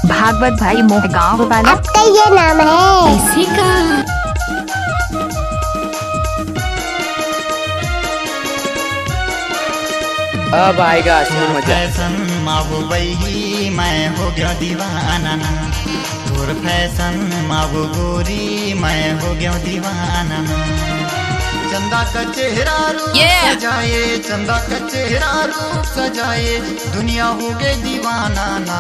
भागवत भाई मोहगांव वाला। आपका ये नाम है? इसी का अब आएगा असली मजा। फैशन मावो बही मैं हो गया दीवाना ना, तोर फैशन मावो गोरी मैं हो गया दीवाना ना। चंदा का चेहरा रूप सजाए, चंदा का चेहरा रूप सजाए, दुनिया हो गई दीवाना ना।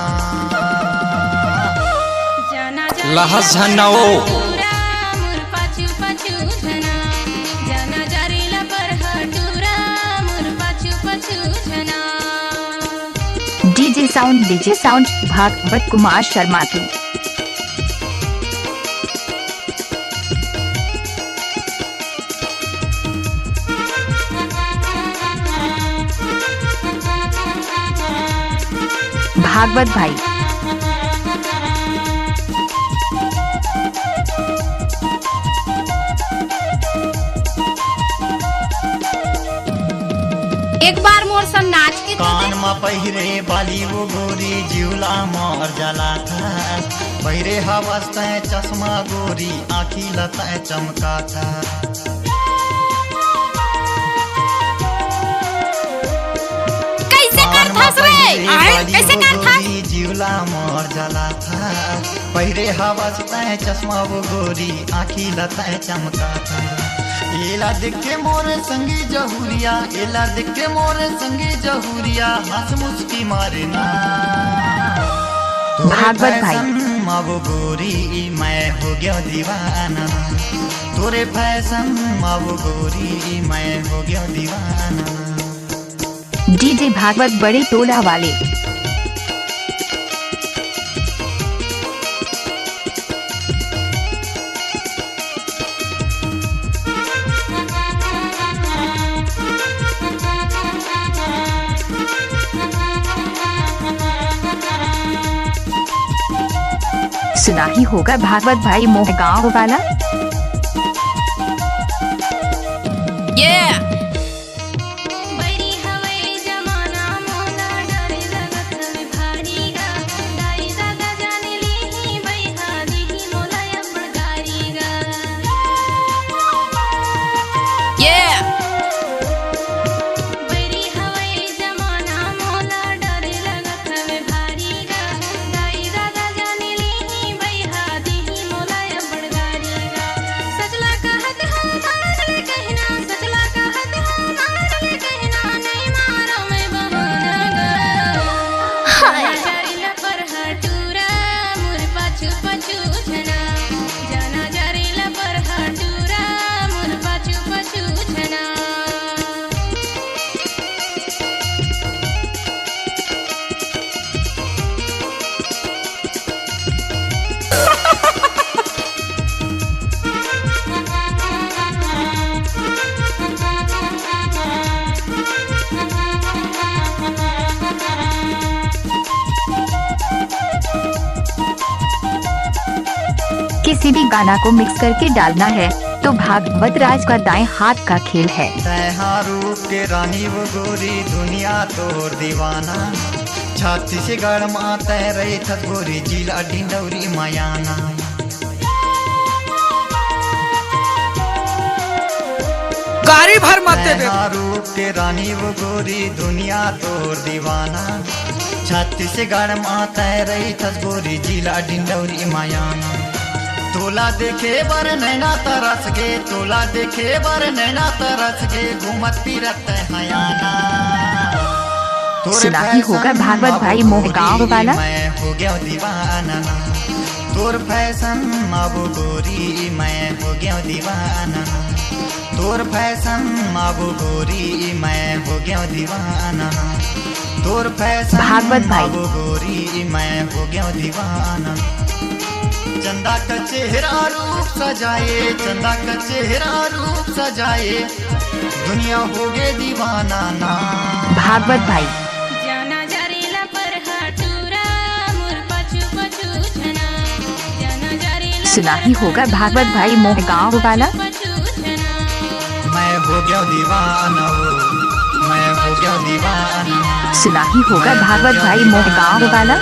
लहस झन्नाओ डीजे साउंड भागवत कुमार शर्मा की। भागवत भाई एक बार मोर संग नाच के कान में पहिरे बाली वो गोरी जिउला मोर जला था, पहिरे हवस्ते चश्मा गोरी आँखी लता चमका था। कैसे करथस रे? कैसे करथस? जिउला मोर जला था, पहिरे हवस्ते चश्मा वो गोरी आँखी लता चमका था। एला देख के मोर संगी जहुरिया, एला देख के मोर संगी जहुरिया, हंस मुस्की मारे ना। भागवत भाई मावो गोरी मैं हो गया दीवाना, तोरे फैशन मावो गोरी मैं हो गया दीवाना। डीजे भागवत बड़े टोला वाले। सुना ही होगा भागवत भाई मोहगांव वाला। किसी भी गाना को मिक्स करके डालना है तो भागवत राज का दाएं हाथ का खेल है। रूप के रानी वो गोरी दुनिया तोर दीवाना, छत्तीसगढ़ में तय रही था गोरी जिला डिंडौरी मयाना। गाड़ी भर माते रूप के रानी वो गोरी दुनिया तोर दीवाना, छत्तीसगढ़ में तय रही था गोरी जिला डिंडौरी मयाना। तोला देखे बर नैना तरस गे, तोला देखे बर नैना तरस गे, घूमत फिरत हयाना। सुना ही होगा भागवत भाई मोहगांव वाला। मैं हो गया दीवाना, तोर फैशन मावो गोरी मैं हो गया दीवाना, तोर फैशन मावो गोरी मैं हो गया दीवाना, तोर फैशन भागवत भाई मावो गोरी मैं हो गया दीवाना। चंदा का चेहरा रूप सजाए, चंदा का चेहरा रूप सजाए, दुनिया हो गए दीवाना ना। भागवत भाई जाना जरीला पर हटूरा मोर पछू पछू छना, जाना जरीला सुना ही होगा भागवत भाई मोहगांव वाला। मैं हो गया दीवाना, मैं हो गया दीवाना। सुना ही होगा भागवत भाई मोहगांव वाला।